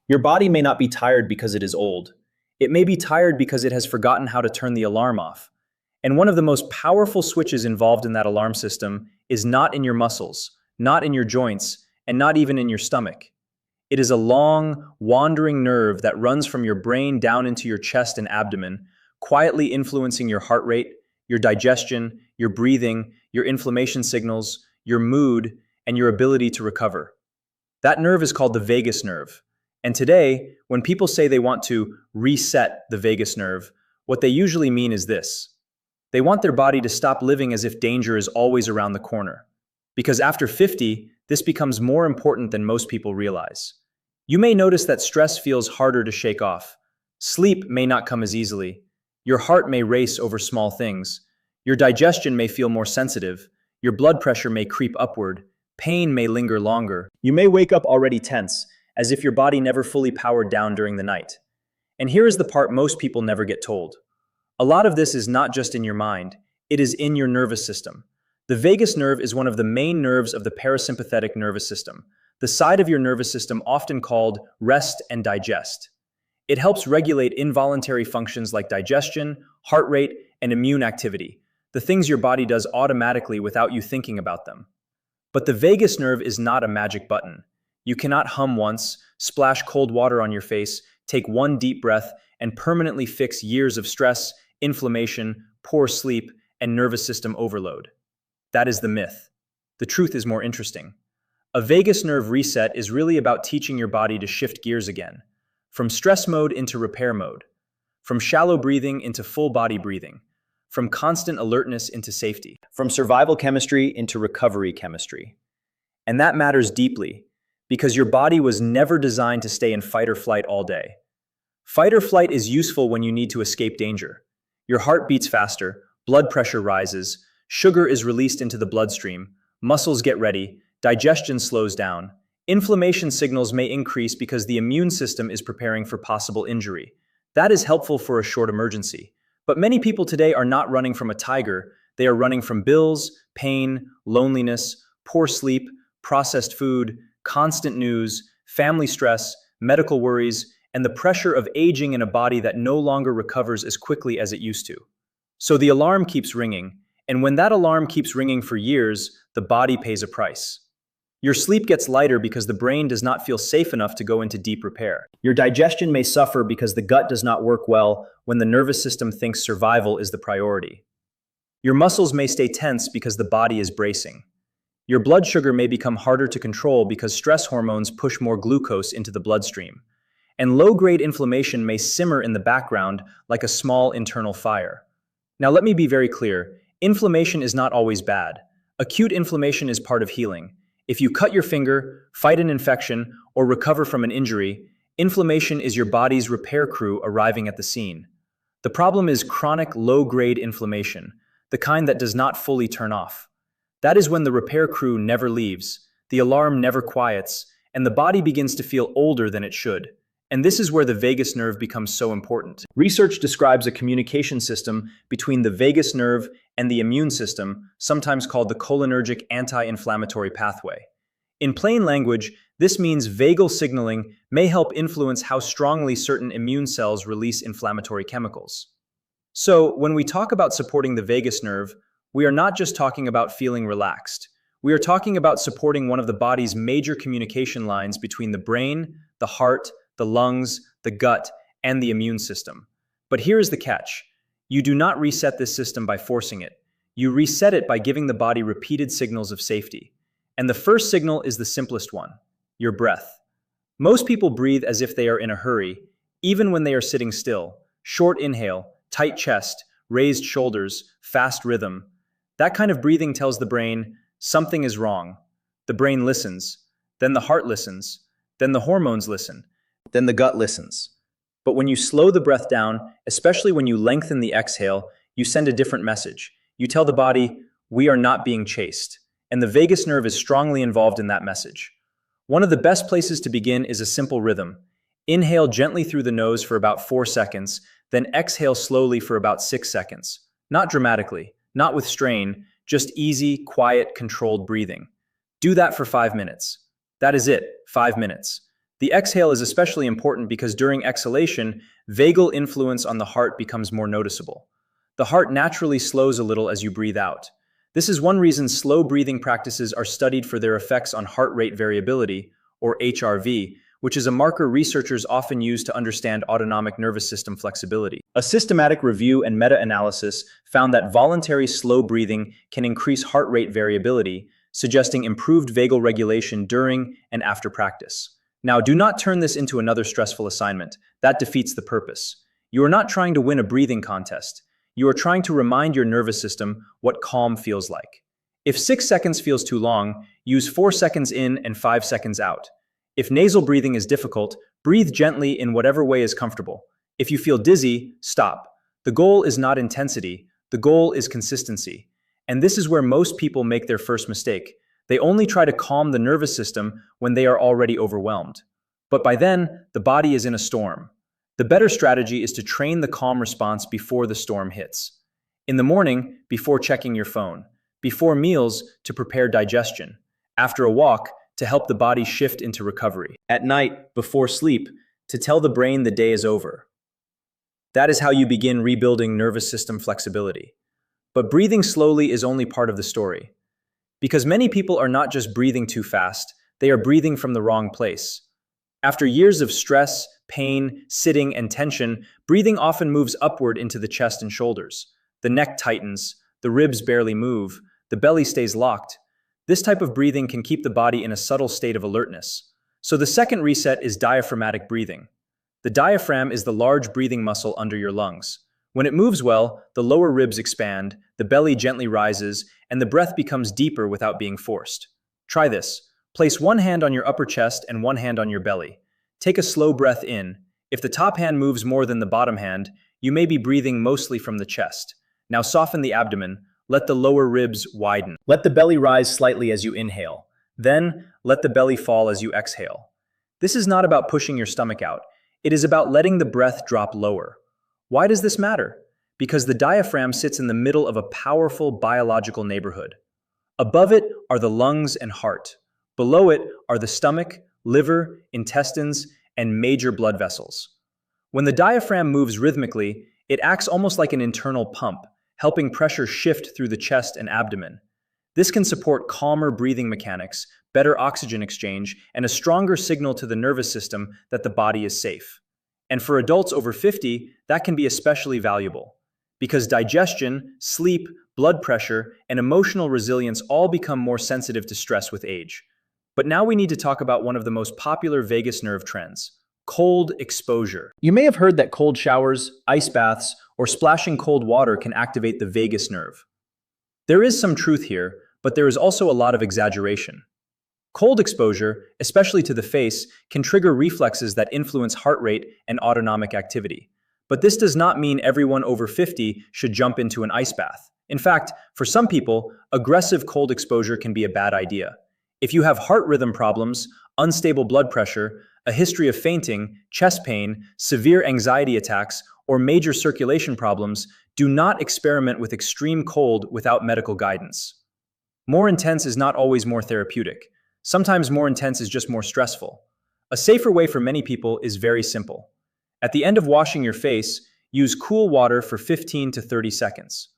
Your body may not be tired because it is old. It may be tired because it has forgotten how to turn the alarm off. And one of the most powerful switches involved in that alarm system is not in your muscles, not in your joints, and not even in your stomach. It is a long, wandering nerve that runs from your brain down into your chest and abdomen, quietly influencing your heart rate, your digestion, your breathing, your inflammation signals, your mood, and your ability to recover. That nerve is called the vagus nerve. And today, when people say they want to reset the vagus nerve, what they usually mean is this. They want their body to stop living as if danger is always around the corner. Because after 50, this becomes more important than most people realize. You may notice that stress feels harder to shake off. Sleep may not come as easily. Your heart may race over small things. Your digestion may feel more sensitive. Your blood pressure may creep upward. Pain may linger longer. You may wake up already tense, as if your body never fully powered down during the night. And here is the part most people never get told. A lot of this is not just in your mind, it is in your nervous system. The vagus nerve is one of the main nerves of the parasympathetic nervous system, the side of your nervous system often called rest and digest. It helps regulate involuntary functions like digestion, heart rate, and immune activity, the things your body does automatically without you thinking about them. But the vagus nerve is not a magic button. You cannot hum once, splash cold water on your face, take one deep breath, and permanently fix years of stress, inflammation, poor sleep, and nervous system overload. That is the myth. The truth is more interesting. A vagus nerve reset is really about teaching your body to shift gears again, from stress mode into repair mode, from shallow breathing into full body breathing, from constant alertness into safety, from survival chemistry into recovery chemistry. And that matters deeply, because your body was never designed to stay in fight or flight all day. Fight or flight is useful when you need to escape danger. Your heart beats faster, blood pressure rises, sugar is released into the bloodstream, muscles get ready, digestion slows down, inflammation signals may increase because the immune system is preparing for possible injury. That is helpful for a short emergency. But many people today are not running from a tiger, they are running from bills, pain, loneliness, poor sleep, processed food, constant news, family stress, medical worries, and the pressure of aging in a body that no longer recovers as quickly as it used to. So the alarm keeps ringing, and when that alarm keeps ringing for years, the body pays a price. Your sleep gets lighter because the brain does not feel safe enough to go into deep repair. Your digestion may suffer because the gut does not work well when the nervous system thinks survival is the priority. Your muscles may stay tense because the body is bracing. Your blood sugar may become harder to control because stress hormones push more glucose into the bloodstream. And low-grade inflammation may simmer in the background like a small internal fire. Now let me be very clear, inflammation is not always bad. Acute inflammation is part of healing. If you cut your finger, fight an infection, or recover from an injury, inflammation is your body's repair crew arriving at the scene. The problem is chronic low-grade inflammation, the kind that does not fully turn off. That is when the repair crew never leaves, the alarm never quiets, and the body begins to feel older than it should. And this is where the vagus nerve becomes so important. Research describes a communication system between the vagus nerve and the immune system, sometimes called the cholinergic anti-inflammatory pathway. In plain language, this means vagal signaling may help influence how strongly certain immune cells release inflammatory chemicals. So, when we talk about supporting the vagus nerve, we are not just talking about feeling relaxed. We are talking about supporting one of the body's major communication lines between the brain, the heart, the lungs, the gut, and the immune system. But here is the catch. You do not reset this system by forcing it. You reset it by giving the body repeated signals of safety. And the first signal is the simplest one, your breath. Most people breathe as if they are in a hurry, even when they are sitting still. Short inhale, tight chest, raised shoulders, fast rhythm. That kind of breathing tells the brain, something is wrong. The brain listens, then the heart listens, then the hormones listen, then the gut listens. But when you slow the breath down, especially when you lengthen the exhale, you send a different message. You tell the body, we are not being chased. And the vagus nerve is strongly involved in that message. One of the best places to begin is a simple rhythm. Inhale gently through the nose for about 4 seconds, then exhale slowly for about 6 seconds. Not dramatically, not with strain, just easy, quiet, controlled breathing. Do that for 5 minutes. That is it, 5 minutes. The exhale is especially important because during exhalation, vagal influence on the heart becomes more noticeable. The heart naturally slows a little as you breathe out. This is one reason slow breathing practices are studied for their effects on heart rate variability, or HRV, which is a marker researchers often use to understand autonomic nervous system flexibility. A systematic review and meta-analysis found that voluntary slow breathing can increase heart rate variability, suggesting improved vagal regulation during and after practice. Now, do not turn this into another stressful assignment. That defeats the purpose. You are not trying to win a breathing contest. You are trying to remind your nervous system what calm feels like. If 6 seconds feels too long, use 4 seconds in and 5 seconds out. If nasal breathing is difficult, breathe gently in whatever way is comfortable. If you feel dizzy, stop. The goal is not intensity, the goal is consistency. And this is where most people make their first mistake. They only try to calm the nervous system when they are already overwhelmed. But by then, the body is in a storm. The better strategy is to train the calm response before the storm hits. In the morning, before checking your phone. Before meals, to prepare digestion. After a walk, to help the body shift into recovery. At night, before sleep, to tell the brain the day is over. That is how you begin rebuilding nervous system flexibility. But breathing slowly is only part of the story. Because many people are not just breathing too fast, they are breathing from the wrong place. After years of stress, pain, sitting, and tension, breathing often moves upward into the chest and shoulders. The neck tightens, the ribs barely move, the belly stays locked. This type of breathing can keep the body in a subtle state of alertness. So the second reset is diaphragmatic breathing. The diaphragm is the large breathing muscle under your lungs. When it moves well, the lower ribs expand, the belly gently rises, and the breath becomes deeper without being forced. Try this. Place one hand on your upper chest and one hand on your belly. Take a slow breath in. If the top hand moves more than the bottom hand, you may be breathing mostly from the chest. Now soften the abdomen. Let the lower ribs widen. Let the belly rise slightly as you inhale. Then, let the belly fall as you exhale. This is not about pushing your stomach out. It is about letting the breath drop lower. Why does this matter? Because the diaphragm sits in the middle of a powerful biological neighborhood. Above it are the lungs and heart. Below it are the stomach, liver, intestines, and major blood vessels. When the diaphragm moves rhythmically, it acts almost like an internal pump, helping pressure shift through the chest and abdomen. This can support calmer breathing mechanics, better oxygen exchange, and a stronger signal to the nervous system that the body is safe. And for adults over 50, that can be especially valuable, because digestion, sleep, blood pressure, and emotional resilience all become more sensitive to stress with age. But now we need to talk about one of the most popular vagus nerve trends: cold exposure. You may have heard that cold showers, ice baths, or splashing cold water can activate the vagus nerve. There is some truth here, but there is also a lot of exaggeration. Cold exposure, especially to the face, can trigger reflexes that influence heart rate and autonomic activity. But this does not mean everyone over 50 should jump into an ice bath. In fact, for some people, aggressive cold exposure can be a bad idea. If you have heart rhythm problems, unstable blood pressure, a history of fainting, chest pain, severe anxiety attacks, or major circulation problems, do not experiment with extreme cold without medical guidance. More intense is not always more therapeutic. Sometimes more intense is just more stressful. A safer way for many people is very simple. At the end of washing your face, use cool water for 15 to 30 seconds.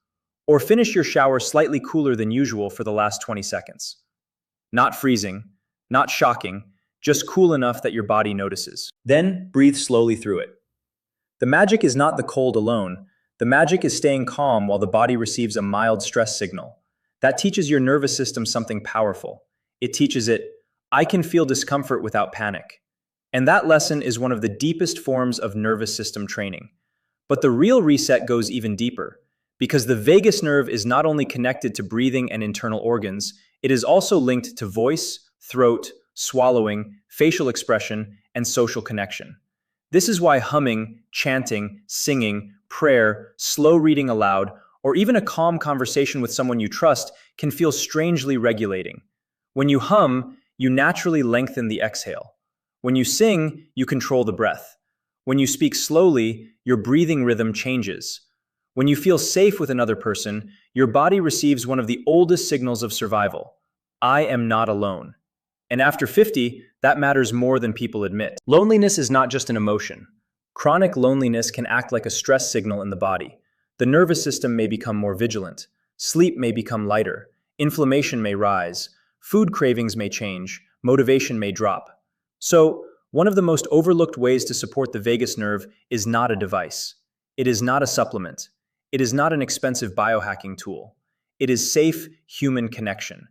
Or finish your shower slightly cooler than usual for the last 20 seconds. Not freezing, not shocking, just cool enough that your body notices. Then breathe slowly through it. The magic is not the cold alone. The magic is staying calm while the body receives a mild stress signal. That teaches your nervous system something powerful. It teaches it, I can feel discomfort without panic. And that lesson is one of the deepest forms of nervous system training. But the real reset goes even deeper, because the vagus nerve is not only connected to breathing and internal organs, it is also linked to voice, throat, swallowing, facial expression, and social connection. This is why humming, chanting, singing, prayer, slow reading aloud, or even a calm conversation with someone you trust can feel strangely regulating. When you hum, you naturally lengthen the exhale. When you sing, you control the breath. When you speak slowly, your breathing rhythm changes. When you feel safe with another person, your body receives one of the oldest signals of survival. I am not alone. And after 50, That matters more than people admit. Loneliness is not just an emotion. Chronic loneliness can act like a stress signal in the body. The nervous system may become more vigilant. Sleep may become lighter. Inflammation may rise. Food cravings may change. Motivation may drop. So, one of the most overlooked ways to support the vagus nerve is not a device. It is not a supplement. It is not an expensive biohacking tool. It is safe human connection.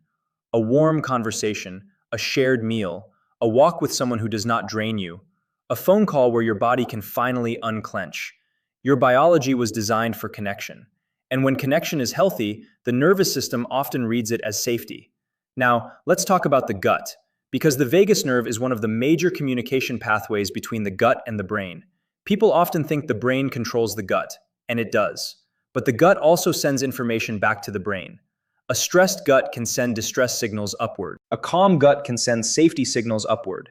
A warm conversation, a shared meal, a walk with someone who does not drain you, a phone call where your body can finally unclench. Your biology was designed for connection. And when connection is healthy, the nervous system often reads it as safety. Now, let's talk about the gut, because the vagus nerve is one of the major communication pathways between the gut and the brain. People often think the brain controls the gut, and it does. But the gut also sends information back to the brain. A stressed gut can send distress signals upward. A calm gut can send safety signals upward.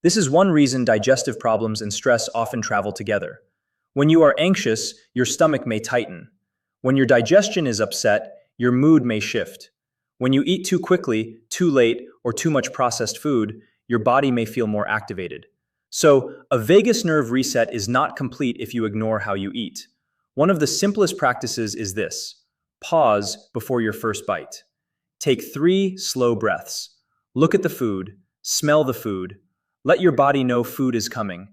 This is one reason digestive problems and stress often travel together. When you are anxious, your stomach may tighten. When your digestion is upset, your mood may shift. When you eat too quickly, too late, or too much processed food, your body may feel more activated. So, a vagus nerve reset is not complete if you ignore how you eat. One of the simplest practices is this. Pause before your first bite. Take 3 slow breaths. Look at the food. Smell the food. Let your body know food is coming.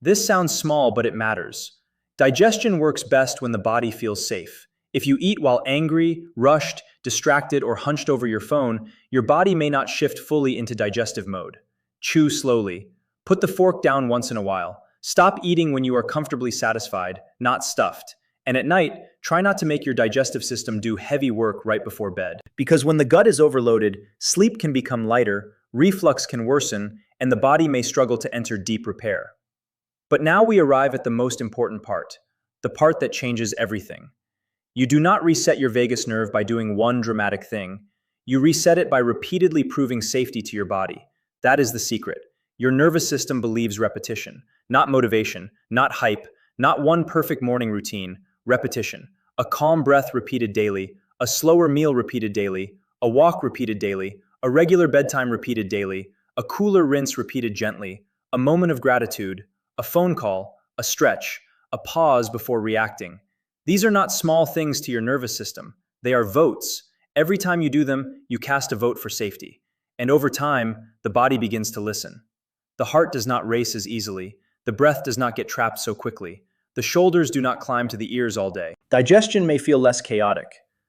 This sounds small, but it matters. Digestion works best when the body feels safe. If you eat while angry, rushed, distracted, or hunched over your phone, your body may not shift fully into digestive mode. Chew slowly. Put the fork down once in a while. Stop eating when you are comfortably satisfied, not stuffed. And at night, try not to make your digestive system do heavy work right before bed. Because when the gut is overloaded, sleep can become lighter, reflux can worsen, and the body may struggle to enter deep repair. But now we arrive at the most important part, the part that changes everything. You do not reset your vagus nerve by doing one dramatic thing. You reset it by repeatedly proving safety to your body. That is the secret. Your nervous system believes repetition, not motivation, not hype, not one perfect morning routine. Repetition. A calm breath repeated daily, a slower meal repeated daily, a walk repeated daily, a regular bedtime repeated daily, a cooler rinse repeated gently, a moment of gratitude, a phone call, a stretch, a pause before reacting. These are not small things to your nervous system. They are votes. Every time you do them, you cast a vote for safety. And over time, the body begins to listen. The heart does not race as easily. The breath does not get trapped so quickly. The shoulders do not climb to the ears all day. Digestion may feel less chaotic.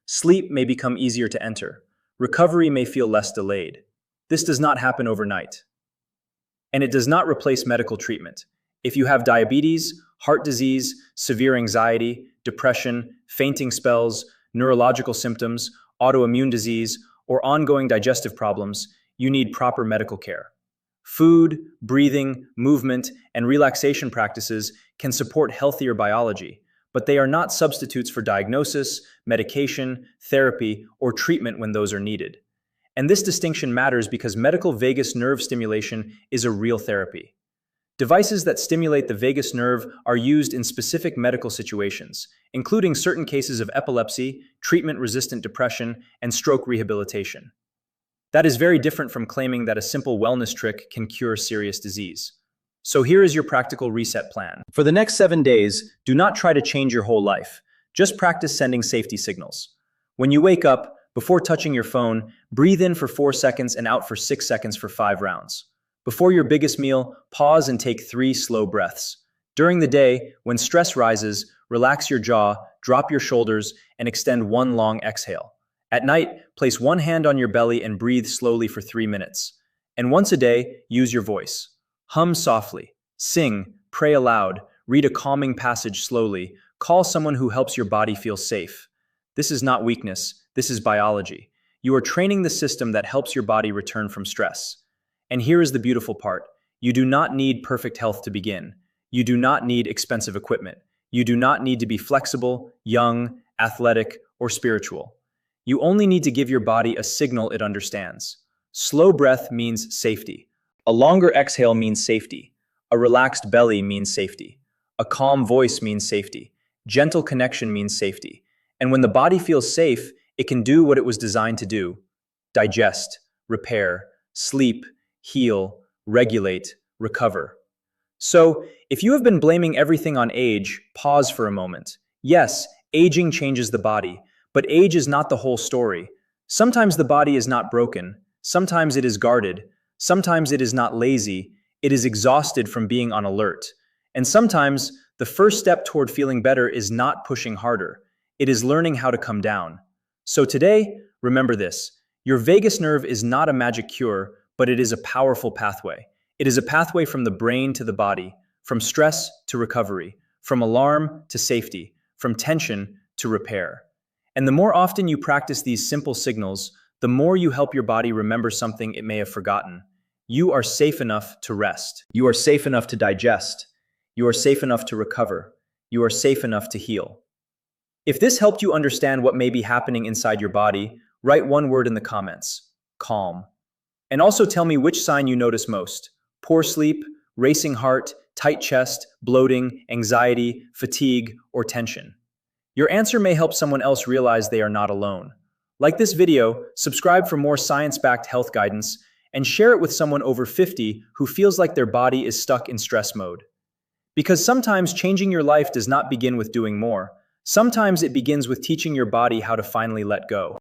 Sleep may become easier to enter. Recovery may feel less delayed. This does not happen overnight. And it does not replace medical treatment. If you have diabetes, heart disease, severe anxiety, depression, fainting spells, neurological symptoms, autoimmune disease, or ongoing digestive problems, you need proper medical care. Food, breathing, movement, and relaxation practices can support healthier biology, but they are not substitutes for diagnosis, medication, therapy, or treatment when those are needed. And this distinction matters because medical vagus nerve stimulation is a real therapy. Devices that stimulate the vagus nerve are used in specific medical situations, including certain cases of epilepsy, treatment-resistant depression, and stroke rehabilitation. That is very different from claiming that a simple wellness trick can cure serious disease. So here is your practical reset plan. For the next 7 days, do not try to change your whole life. Just practice sending safety signals. When you wake up, before touching your phone, breathe in for 4 seconds and out for 6 seconds for 5 rounds. Before your biggest meal, pause and take 3 slow breaths. During the day, when stress rises, relax your jaw, drop your shoulders, and extend 1 long exhale. At night, place 1 hand on your belly and breathe slowly for 3 minutes. And once a day, use your voice. Hum softly, sing, pray aloud, read a calming passage slowly, call someone who helps your body feel safe. This is not weakness, this is biology. You are training the system that helps your body return from stress. And here is the beautiful part. You do not need perfect health to begin. You do not need expensive equipment. You do not need to be flexible, young, athletic, or spiritual. You only need to give your body a signal it understands. Slow breath means safety. A longer exhale means safety. A relaxed belly means safety. A calm voice means safety. Gentle connection means safety. And when the body feels safe, it can do what it was designed to do. Digest, repair, sleep, heal, regulate, recover. So, if you have been blaming everything on age, pause for a moment. Yes, aging changes the body, but age is not the whole story. Sometimes the body is not broken, sometimes it is guarded, sometimes it is not lazy, it is exhausted from being on alert. And sometimes the first step toward feeling better is not pushing harder, it is learning how to come down. So today, remember this: your vagus nerve is not a magic cure, but it is a powerful pathway. It is a pathway from the brain to the body, from stress to recovery, from alarm to safety, from tension to repair. And the more often you practice these simple signals, the more you help your body remember something it may have forgotten. You are safe enough to rest. You are safe enough to digest. You are safe enough to recover. You are safe enough to heal. If this helped you understand what may be happening inside your body, write one word in the comments: calm. And also tell me which sign you notice most: poor sleep, racing heart, tight chest, bloating, anxiety, fatigue, or tension. Your answer may help someone else realize they are not alone. Like this video, subscribe for more science-backed health guidance, and share it with someone over 50 who feels like their body is stuck in stress mode. Because sometimes changing your life does not begin with doing more. Sometimes it begins with teaching your body how to finally let go.